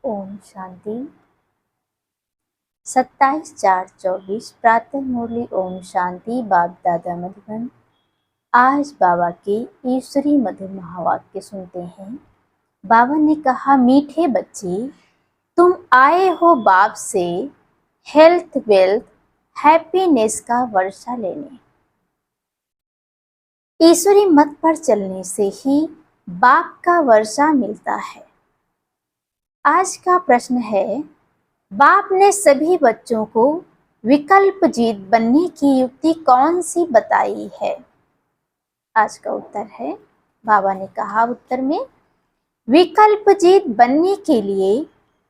ओम शांति। 27/4/24 प्रातः मुरली। ओम शांति। बाप दादा मधुबन। आज बाबा के ईश्वरी मधुर महावाक्य सुनते हैं। बाबा ने कहा, मीठे बच्चे, तुम आए हो बाप से हेल्थ, वेल्थ, हैप्पीनेस का वर्षा लेने। ईश्वरी मत पर चलने से ही बाप का वर्षा मिलता है। आज का प्रश्न है, बाप ने सभी बच्चों को विकल्प जीत बनने की युक्ति कौन सी बताई है? आज का उत्तर है, बाबा ने कहा उत्तर में, विकल्प जीत बनने के लिए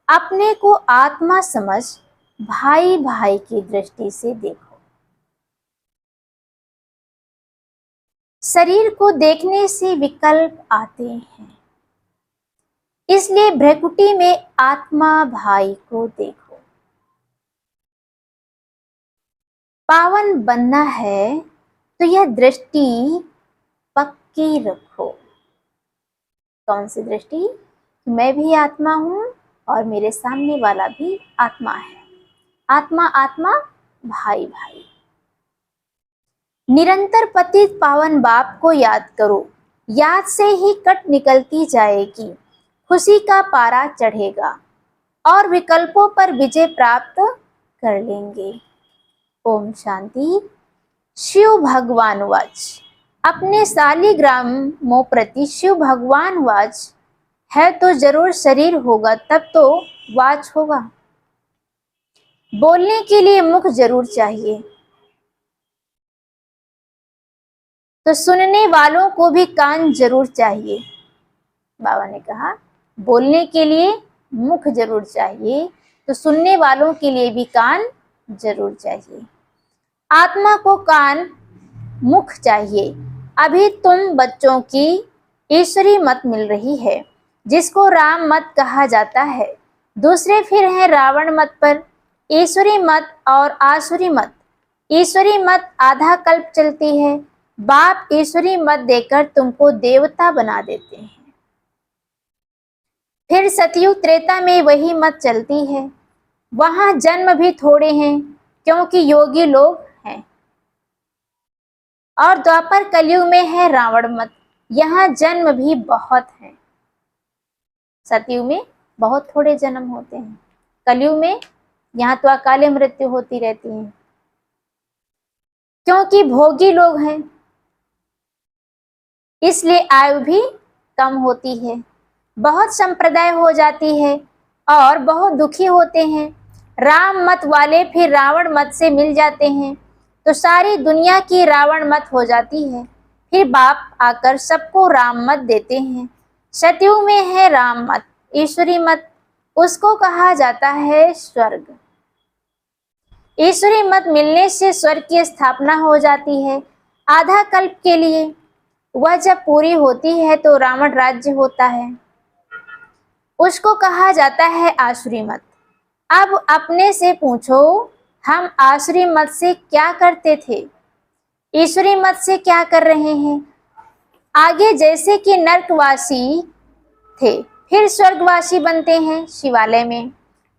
अपने को आत्मा समझ भाई भाई की दृष्टि से देखो। शरीर को देखने से विकल्प आते हैं, इसलिए भ्रकुटी में आत्मा भाई को देखो। पावन बनना है तो यह दृष्टि पक्की रखो। कौन सी दृष्टि? मैं भी आत्मा हूं और मेरे सामने वाला भी आत्मा है। आत्मा आत्मा, भाई भाई। निरंतर पतित पावन बाप को याद करो। याद से ही कट निकलती जाएगी, खुशी का पारा चढ़ेगा और विकल्पों पर विजय प्राप्त कर लेंगे। ओम शांति। शिव भगवान वाच। अपने शालिग्रामों प्रति शिव भगवान वाच है तो जरूर शरीर होगा, तब तो वाच होगा। बोलने के लिए मुख जरूर चाहिए, तो सुनने वालों को भी कान जरूर चाहिए। बाबा ने कहा, बोलने के लिए मुख जरूर चाहिए, तो सुनने वालों के लिए भी कान जरूर चाहिए। आत्मा को कान मुख चाहिए। अभी तुम बच्चों की ईश्वरी मत मिल रही है, जिसको राम मत कहा जाता है। दूसरे फिर हैं रावण मत पर। ईश्वरी मत और आसुरी मत। ईश्वरी मत आधा कल्प चलती है। बाप ईश्वरी मत देकर तुमको देवता बना देते हैं। फिर सतयुग त्रेता में वही मत चलती है। वहां जन्म भी थोड़े हैं, क्योंकि योगी लोग हैं। और द्वापर कलयुग में है रावण मत। यहाँ जन्म भी बहुत हैं। सतयुग में बहुत थोड़े जन्म होते हैं। कलयुग में यहाँ तो अकाले मृत्यु होती रहती है, क्योंकि भोगी लोग हैं, इसलिए आयु भी कम होती है। बहुत संप्रदाय हो जाती है और बहुत दुखी होते हैं। राम मत वाले फिर रावण मत से मिल जाते हैं, तो सारी दुनिया की रावण मत हो जाती है। फिर बाप आकर सबको राम मत देते हैं। सतयुग में है राम मत, ईश्वरी मत, उसको कहा जाता है स्वर्ग। ईश्वरी मत मिलने से स्वर्ग की स्थापना हो जाती है आधा कल्प के लिए। वह जब पूरी होती है तो रावण राज्य होता है, उसको कहा जाता है आसुरी मत। अब अपने से पूछो, हम आसुरी मत से क्या करते थे, ईश्वरी मत से क्या कर रहे हैं? आगे जैसे कि नरकवासी थे, फिर स्वर्गवासी बनते हैं शिवालय में।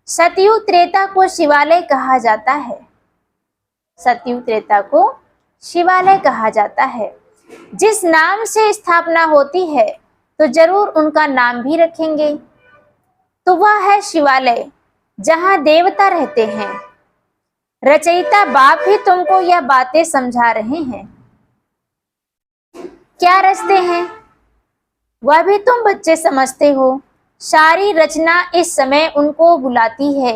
सतयुग त्रेता को शिवालय कहा जाता है। सतयुग त्रेता को शिवालय कहा जाता है। जिस नाम से स्थापना होती है तो जरूर उनका नाम भी रखेंगे, तो वह है शिवालय, जहां देवता रहते हैं। रचयिता बाप ही तुमको यह बातें समझा रहे हैं। क्या रचते हैं वह भी तुम बच्चे समझते हो। सारी रचना इस समय उनको बुलाती है,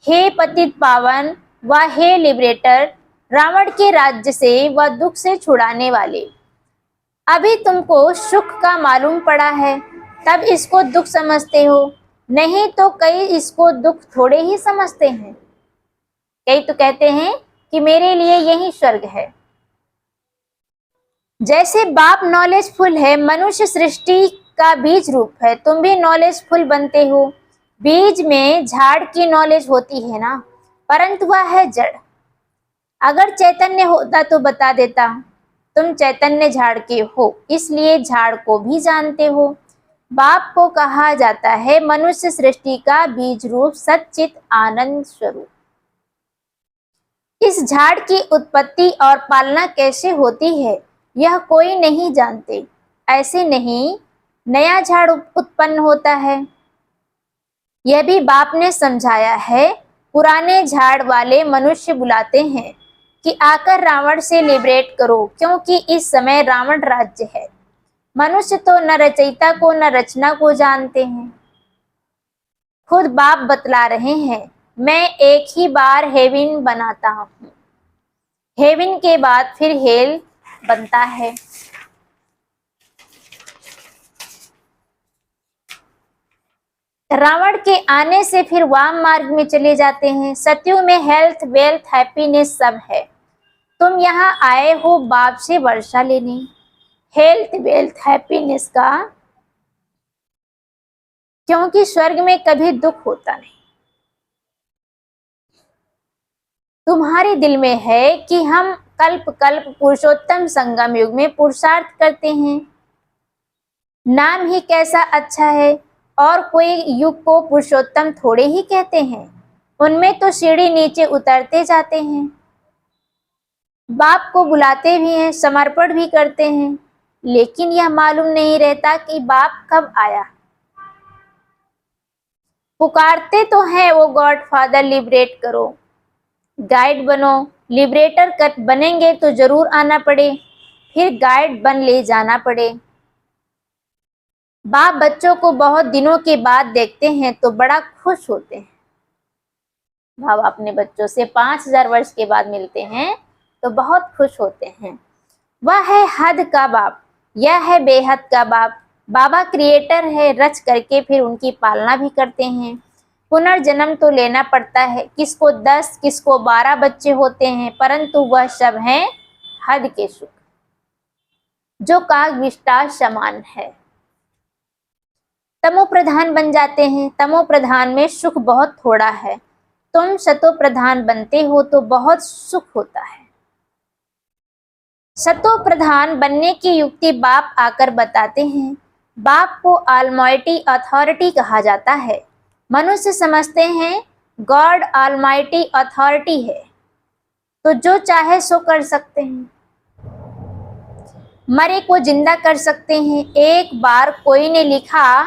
हे पतित पावन व हे लिबरेटर, रावण के राज्य से व दुख से छुड़ाने वाले। अभी तुमको सुख का मालूम पड़ा है, तब इसको दुख समझते हो, नहीं तो कई इसको दुख थोड़े ही समझते हैं। कई तो कहते हैं कि मेरे लिए यही स्वर्ग है। जैसे बाप नॉलेजफुल है, मनुष्य सृष्टि का बीज रूप है, तुम भी नॉलेजफुल बनते हो। बीज में झाड़ की नॉलेज होती है ना, परंतु वह है जड़। अगर चैतन्य होता तो बता देता, तुम चैतन्य झाड़ के हो, इसलिए झाड़ को भी जानते हो। बाप को कहा जाता है मनुष्य सृष्टि का बीज रूप सच्चित आनंद स्वरूप। इस झाड़ की उत्पत्ति और पालना कैसे होती है यह कोई नहीं जानते। ऐसे नहीं नया झाड़ उत्पन्न होता है, यह भी बाप ने समझाया है। पुराने झाड़ वाले मनुष्य बुलाते हैं कि आकर रावण से लिबरेट करो, क्योंकि इस समय रावण राज्य है। मनुष्य तो न रचयिता को न रचना को जानते हैं। खुद बाप बतला रहे हैं, मैं एक ही बार हेवन बनाता हूँ, हेवन के बाद फिर हेल बनता है। रावण के आने से फिर वाम मार्ग में चले जाते हैं। सतयुग में हेल्थ वेल्थ हैप्पीनेस सब है। तुम यहाँ आए हो बाप से वर्षा लेने, हेल्थ वेल्थ हैप्पीनेस का, क्योंकि स्वर्ग में कभी दुख होता नहीं। तुम्हारे दिल में है कि हम कल्प कल्प पुरुषोत्तम संगम युग में पुरुषार्थ करते हैं। नाम ही कैसा अच्छा है, और कोई युग को पुरुषोत्तम थोड़े ही कहते हैं। उनमें तो सीढ़ी नीचे उतरते जाते हैं। बाप को बुलाते भी हैं, समर्पण भी करते हैं, लेकिन यह मालूम नहीं रहता कि बाप कब आया। पुकारते तो हैं वो गॉड फादर लिबरेट करो, गाइड बनो। लिबरेटर कर बनेंगे तो जरूर आना पड़े, फिर गाइड बन ले जाना पड़े। बाप बच्चों को बहुत दिनों के बाद देखते हैं तो बड़ा खुश होते हैं। बाप अपने बच्चों से 5000 वर्ष के बाद मिलते हैं तो बहुत खुश होते हैं। वह है हद का बाप, यह है बेहद का बाप। बाबा क्रिएटर है, रच करके फिर उनकी पालना भी करते हैं। पुनर्जन्म तो लेना पड़ता है, किसको 10 किसको 12 बच्चे होते हैं, परंतु वह सब हैं हद के सुख, जो काग विष्टा समान है। तमो प्रधान बन जाते हैं, तमो प्रधान में सुख बहुत थोड़ा है। तुम सतो प्रधान बनते हो तो बहुत सुख होता है। सतो प्रधान बनने की युक्ति बाप आकर बताते हैं। बाप को ऑलमाइटी अथॉरिटी कहा जाता है। मनुष्य समझते हैं गॉड ऑलमाइटी अथॉरिटी है, तो जो चाहे सो कर सकते हैं। मरे को जिंदा कर सकते हैं। एक बार कोई ने लिखा,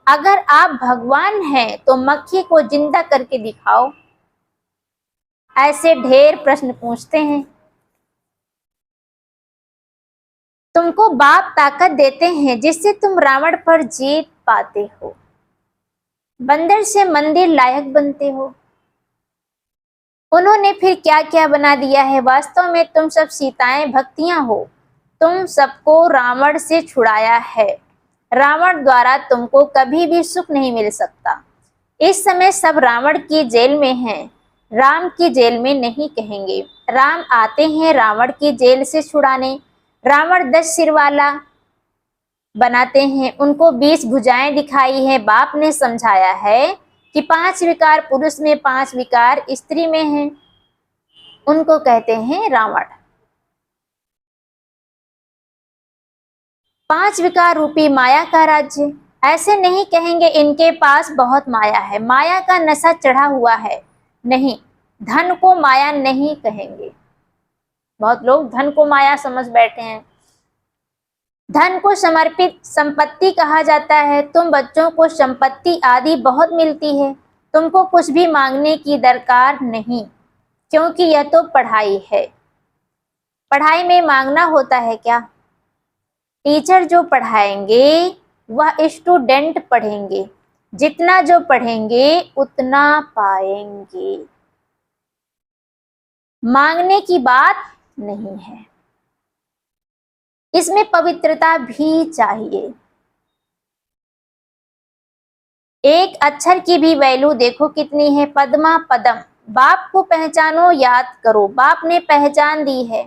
अगर आप भगवान हैं तो मक्खी को जिंदा करके दिखाओ। ऐसे ढेर प्रश्न पूछते हैं। तुमको बाप ताकत देते हैं जिससे तुम रावण पर जीत पाते हो, बंदर से मंदिर लायक बनते हो। उन्होंने फिर क्या क्या बना दिया है। वास्तव में तुम सब सीताएं भक्तियां हो। तुम सबको रावण से छुड़ाया है। रावण द्वारा तुमको कभी भी सुख नहीं मिल सकता। इस समय सब रावण की जेल में हैं, राम की जेल में नहीं कहेंगे। राम आते हैं रावण की जेल से छुड़ाने। रावण 10 सिर वाला बनाते हैं, उनको 20 भुजाएं दिखाई है। बाप ने समझाया है कि 5 विकार पुरुष में 5 विकार स्त्री में हैं, उनको कहते हैं रावण। 5 विकार रूपी माया का राज्य। ऐसे नहीं कहेंगे इनके पास बहुत माया है, माया का नशा चढ़ा हुआ है। नहीं, धन को माया नहीं कहेंगे। बहुत लोग धन को माया समझ बैठे हैं। धन को समर्पित संपत्ति कहा जाता है। तुम बच्चों को संपत्ति आदि बहुत मिलती है, तुमको कुछ भी मांगने की दरकार नहीं, क्योंकि यह तो पढ़ाई है। पढ़ाई में मांगना होता है क्या? टीचर जो पढ़ाएंगे वह स्टूडेंट पढ़ेंगे, जितना जो पढ़ेंगे उतना पाएंगे। मांगने की बात नहीं है, इसमें पवित्रता भी चाहिए। एक अक्षर की भी वैल्यू देखो कितनी है। पद्मा पदम। बाप को पहचानो, याद करो। बाप ने पहचान दी है।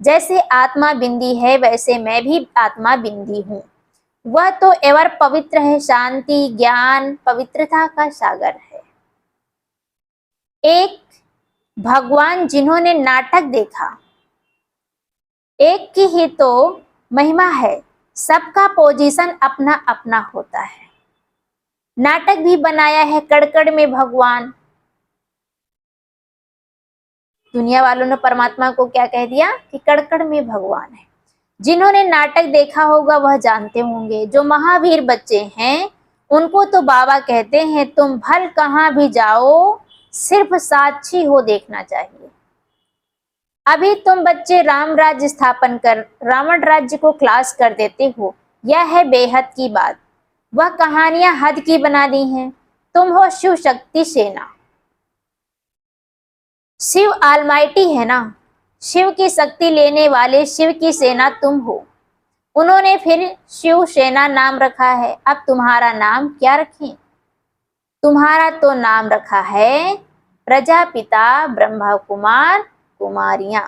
जैसे आत्मा बिंदी है वैसे मैं भी आत्मा बिंदी हूँ। वह तो एवर पवित्र है, शांति ज्ञान पवित्रता का सागर है। एक भगवान जिन्होंने नाटक देखा, एक की ही तो महिमा है। सबका पोजीशन अपना अपना होता है। नाटक भी बनाया है कड़कड़ में भगवान। दुनिया वालों ने परमात्मा को क्या कह दिया कि कड़कड़ में भगवान है। जिन्होंने नाटक देखा होगा वह जानते होंगे। जो महावीर बच्चे हैं उनको तो बाबा कहते हैं तुम भल कहाँ भी जाओ, सिर्फ साक्षी हो देखना चाहिए। अभी तुम बच्चे राम राज्य स्थापन कर रावण राज्य को क्लास कर देते हो, यह है बेहद की बात। वह कहानियां हद की बना दी हैं। तुम हो शिव शक्ति सेना। शिव आलमाइटी है ना, शिव की शक्ति लेने वाले शिव की सेना तुम हो। उन्होंने फिर शिव सेना नाम रखा है। अब तुम्हारा नाम क्या रखें? तुम्हारा तो नाम रखा है प्रजापिता ब्रह्मा कुमार कुमारियां।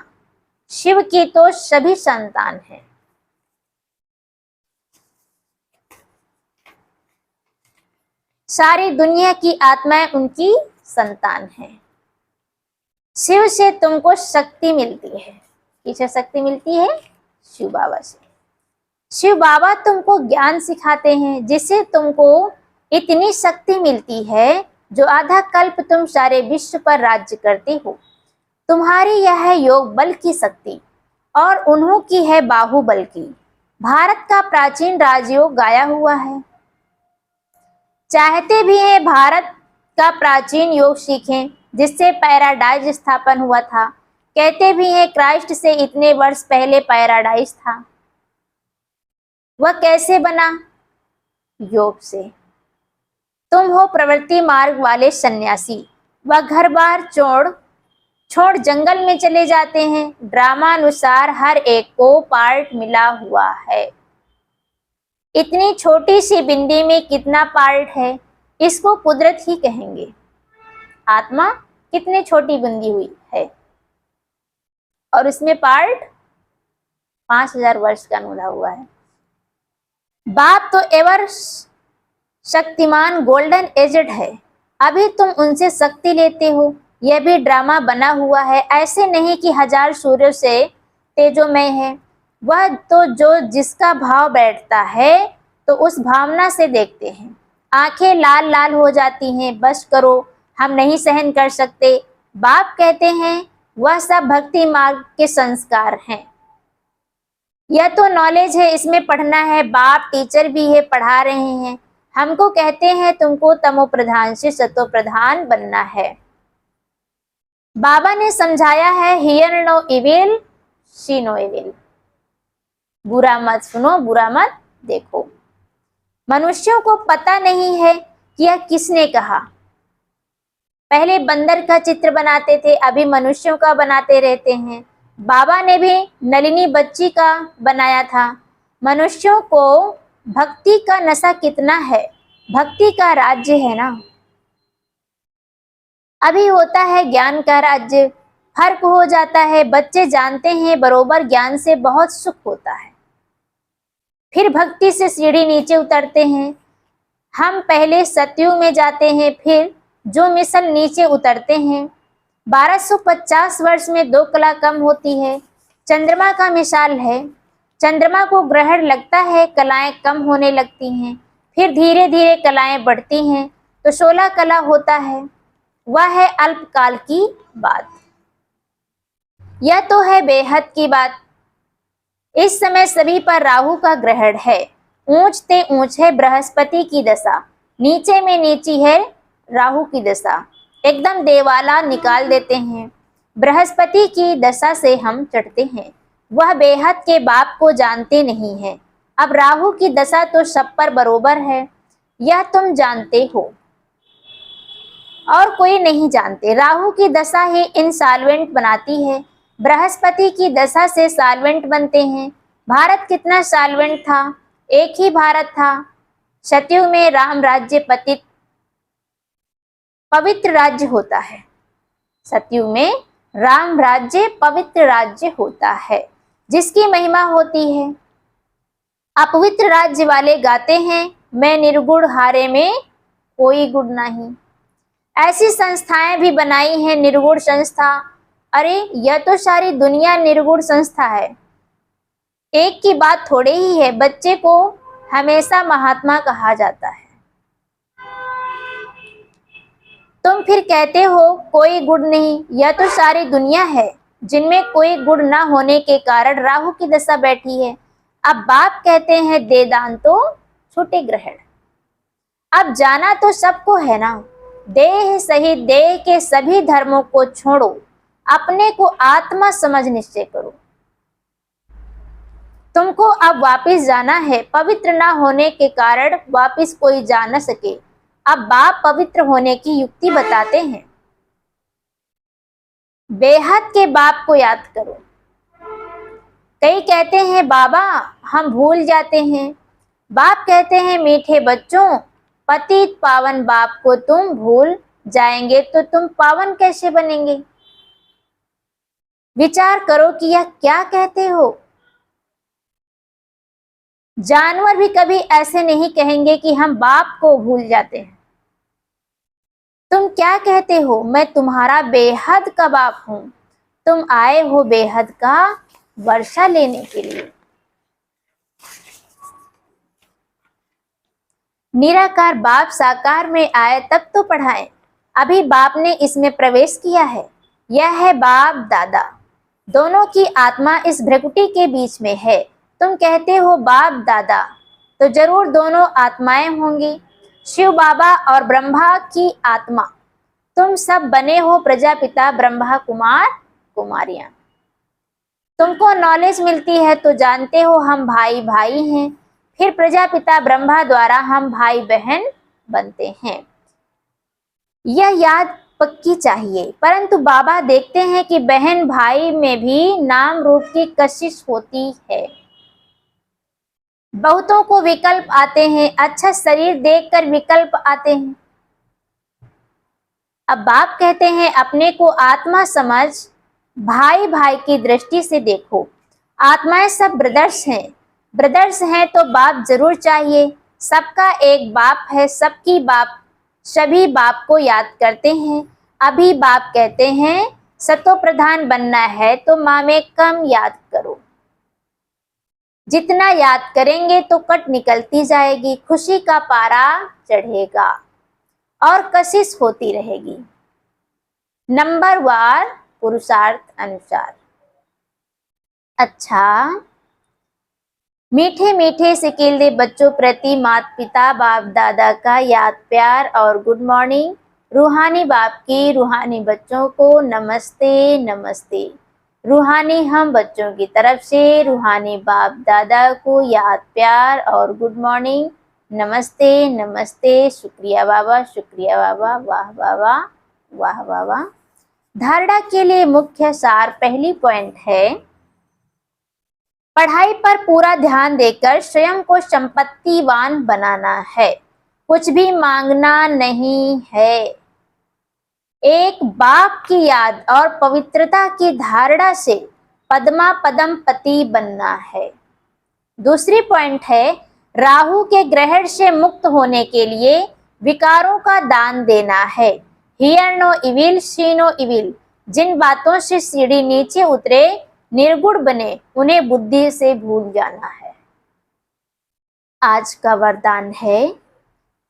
शिव की तो सभी संतान हैं। सारी दुनिया की आत्माएं उनकी संतान हैं। शिव से तुमको शक्ति मिलती है। किससे शक्ति मिलती है? शिव बाबा से। शिव बाबा तुमको ज्ञान सिखाते हैं जिससे तुमको इतनी शक्ति मिलती है जो आधा कल्प तुम सारे विश्व पर राज्य करते हो। तुम्हारी यह है योग बल की शक्ति और उन्हों की है बाहुबल की। भारत का प्राचीन राजयोग गाया हुआ है। चाहते भी हैं भारत का प्राचीन योग सीखें जिससे पैराडाइज स्थापन हुआ था। कहते भी हैं क्राइस्ट से इतने वर्ष पहले पैराडाइज था। वह कैसे बना? योग से। तुम हो प्रवृत्ति मार्ग वाले सन्यासी। वह घर बार छोड़ जंगल में चले जाते हैं। ड्रामा अनुसार हर एक को पार्ट मिला हुआ है। इतनी छोटी सी बिंदी में कितना पार्ट है, इसको कुदरत ही कहेंगे। आत्मा कितनी छोटी बंदी हुई है और इसमें पार्ट 5000 वर्ष का अनुरा हुआ है। बाप तो एवर शक्तिमान गोल्डन एजेड है। अभी तुम उनसे शक्ति लेते हो। यह भी ड्रामा बना हुआ है। ऐसे नहीं कि 1000 सूर्यों से तेजोमय है। वह तो जो जिसका भाव बैठता है तो उस भावना से देखते हैं। आंखें लाल लाल हो जाती हैं। बस करो, हम नहीं सहन कर सकते। बाप कहते हैं वह सब भक्ति मार्ग के संस्कार हैं। यह तो नॉलेज है, इसमें पढ़ना है। बाप टीचर भी है, पढ़ा रहे हैं। हमको कहते हैं तुमको तमो प्रधान से सतो प्रधान बनना है। बाबा ने समझाया है hear no evil see no evil. बुरा मत सुनो, बुरा मत देखो। मनुष्यों को पता नहीं है कि यह किसने कहा। पहले बंदर का चित्र बनाते थे, अभी मनुष्यों का बनाते रहते हैं। बाबा ने भी नलिनी बच्ची का बनाया था। मनुष्यों को भक्ति का नशा कितना है। भक्ति का राज्य है ना। अभी होता है ज्ञान का राज्य। फर्क हो जाता है। बच्चे जानते हैं बरोबर ज्ञान से बहुत सुख होता है। फिर भक्ति से सीढ़ी नीचे उतरते हैं। हम पहले सतयुग में जाते हैं, फिर जो मिसल नीचे उतरते हैं। 1250 वर्ष में 2 कला कम होती है। चंद्रमा का मिसाल है। चंद्रमा को ग्रहण लगता है, कलाएं कम होने लगती हैं। फिर धीरे धीरे कलाएं बढ़ती हैं तो 16 कला होता है। वह है अल्पकाल की बात। यह तो है बेहद की बात। इस समय सभी पर राहु का ग्रहण है। ऊंच ते ऊंच है बृहस्पति की दशा, नीचे में नीची है राहु की दशा। एकदम देवाला निकाल देते हैं। बृहस्पति की दशा से हम चढ़ते हैं। वह बेहद के बाप को जानते नहीं है। अब राहु की दशा तो सब पर बरोबर है, यह तुम जानते हो और कोई नहीं जानते। राहु की दशा ही इंसॉल्वेंट बनाती है। बृहस्पति की दशा से सॉल्वेंट बनते हैं। भारत कितना सॉल्वेंट था, एक ही भारत था। सतयुग में राम राज्य पवित्र राज्य होता है। सतयुग में राम राज्य पवित्र राज्य होता है जिसकी महिमा होती है। अपवित्र राज्य वाले गाते हैं मैं निर्गुण हारे में कोई गुण नहीं। ऐसी संस्थाएं भी बनाई हैं निर्गुण संस्था। अरे यह तो सारी दुनिया निर्गुण संस्था है। एक की बात थोड़े ही है, बच्चे को हमेशा महात्मा कहा जाता है। तुम फिर कहते हो कोई गुण नहीं, यह तो सारी दुनिया है जिनमें कोई गुण न होने के कारण राहु की दशा बैठी है। अब बाप कहते हैं दे दान तो छूटे ग्रहण। अब जाना तो सबको है ना, देह सहित देह के सभी धर्मों को छोड़ो, अपने को आत्मा समझ निश्चय करो। तुमको अब वापिस जाना है, पवित्र ना होने के कारण वापिस कोई जा न सके। अब बाप पवित्र होने की युक्ति बताते हैं। बेहद के बाप को याद करो। कई कहते हैं बाबा हम भूल जाते हैं। बाप कहते हैं मीठे बच्चों, पतित पावन बाप को तुम भूल जाएंगे तो तुम पावन कैसे बनेंगे? विचार करो कि यह क्या कहते हो। जानवर भी कभी ऐसे नहीं कहेंगे कि हम बाप को भूल जाते हैं। तुम क्या कहते हो, मैं तुम्हारा बेहद का बाप हूं। तुम आए हो बेहद का वर्षा लेने के लिए। निराकार बाप साकार में आए तब तो पढ़ाएं। अभी बाप ने इसमें प्रवेश किया है। यह है बाप दादा, दोनों की आत्मा इस भ्रकुटी के बीच में है। तुम कहते हो बाप दादा, तो जरूर दोनों आत्माएं होंगी, शिव बाबा और ब्रह्मा की आत्मा। तुम सब बने हो प्रजापिता ब्रह्मा कुमार कुमारियां। तुमको नॉलेज मिलती है तो जानते हो हम भाई भाई हैं, फिर प्रजापिता ब्रह्मा द्वारा हम भाई बहन बनते हैं। यह याद पक्की चाहिए। परंतु बाबा देखते हैं कि बहन भाई में भी नाम रूप की कशिश होती है। बहुतों को विकल्प आते हैं, अच्छा शरीर देखकर विकल्प आते हैं। अब बाप कहते हैं अपने को आत्मा समझ, भाई भाई की दृष्टि से देखो। आत्माएं सब ब्रदर्स हैं, ब्रदर्स हैं तो बाप जरूर चाहिए। सबका एक बाप है, सबकी बाप, सभी बाप को याद करते हैं। अभी बाप कहते हैं सतो प्रधान बनना है तो माँ में कम याद करो। जितना याद करेंगे तो कट निकलती जाएगी, खुशी का पारा चढ़ेगा और कशिश होती रहेगी। नंबर वार पुरुषार्थ अनुसार। अच्छा, मीठे मीठे सिकीले बच्चों प्रति माता पिता बाप दादा का याद प्यार और गुड मॉर्निंग। रूहानी बाप की रूहानी बच्चों को नमस्ते नमस्ते। रूहानी हम बच्चों की तरफ से रूहानी बाप दादा को याद प्यार और गुड मॉर्निंग, नमस्ते नमस्ते। शुक्रिया बाबा, शुक्रिया बाबा, वाह बाबा, वाह बाबा। धारणा के लिए मुख्य सार पहली पॉइंट है, पढ़ाई पर पूरा ध्यान देकर स्वयं को संपत्तिवान बनाना है, कुछ भी मांगना नहीं है। एक बाप की याद और पवित्रता की धारणा से पद्मा पदम पति बनना है। दूसरी पॉइंट है, राहु के ग्रहण से मुक्त होने के लिए विकारों का दान देना है। Hear no evil, see no evil. जिन बातों से सीढ़ी नीचे उतरे निर्गुण बने, उन्हें बुद्धि से भूल जाना है। आज का वरदान है,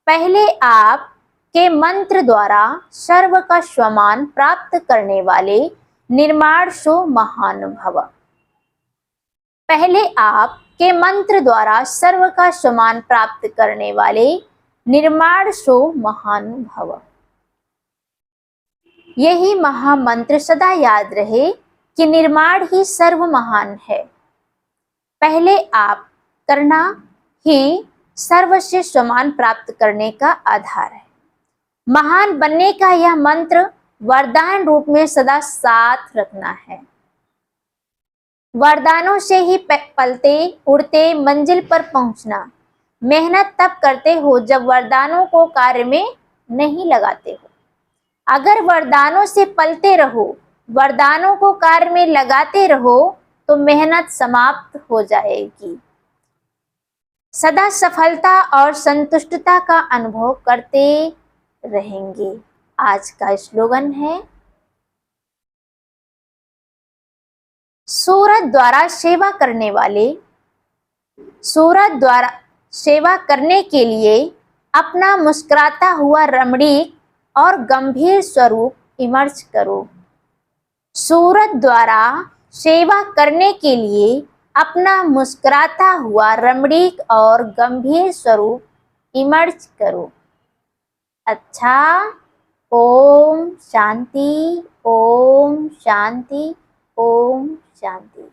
पहले आप के मंत्र द्वारा सर्व का स्वमान प्राप्त करने वाले निर्माण सो महानुभव। पहले आप के मंत्र द्वारा सर्व का स्वमान प्राप्त करने वाले निर्माण सो महानुभव। यही महामंत्र सदा याद रहे कि निर्माण ही सर्व महान है। पहले आप करना ही सर्व से स्वमान प्राप्त करने का आधार है। महान बनने का यह मंत्र वरदान रूप में सदा साथ रखना है। वरदानों से ही पलते उड़ते मंजिल पर पहुंचना। मेहनत तब करते हो जब वरदानों को कार्य में नहीं लगाते हो। अगर वरदानों से पलते रहो, वरदानों को कार्य में लगाते रहो तो मेहनत समाप्त हो जाएगी। सदा सफलता और संतुष्टता का अनुभव करते रहेंगे। आज का स्लोगन है, सूरज द्वारा सेवा करने वाले सूरज द्वारा सेवा करने के लिए अपना मुस्कुराता हुआ रमणीक और गंभीर स्वरूप इमर्ज करो। सूरज द्वारा सेवा करने के लिए अपना मुस्कुराता हुआ रमणीक और गंभीर स्वरूप इमर्ज करो। अच्छा, ओम शांति, ओम शांति, ओम शांति।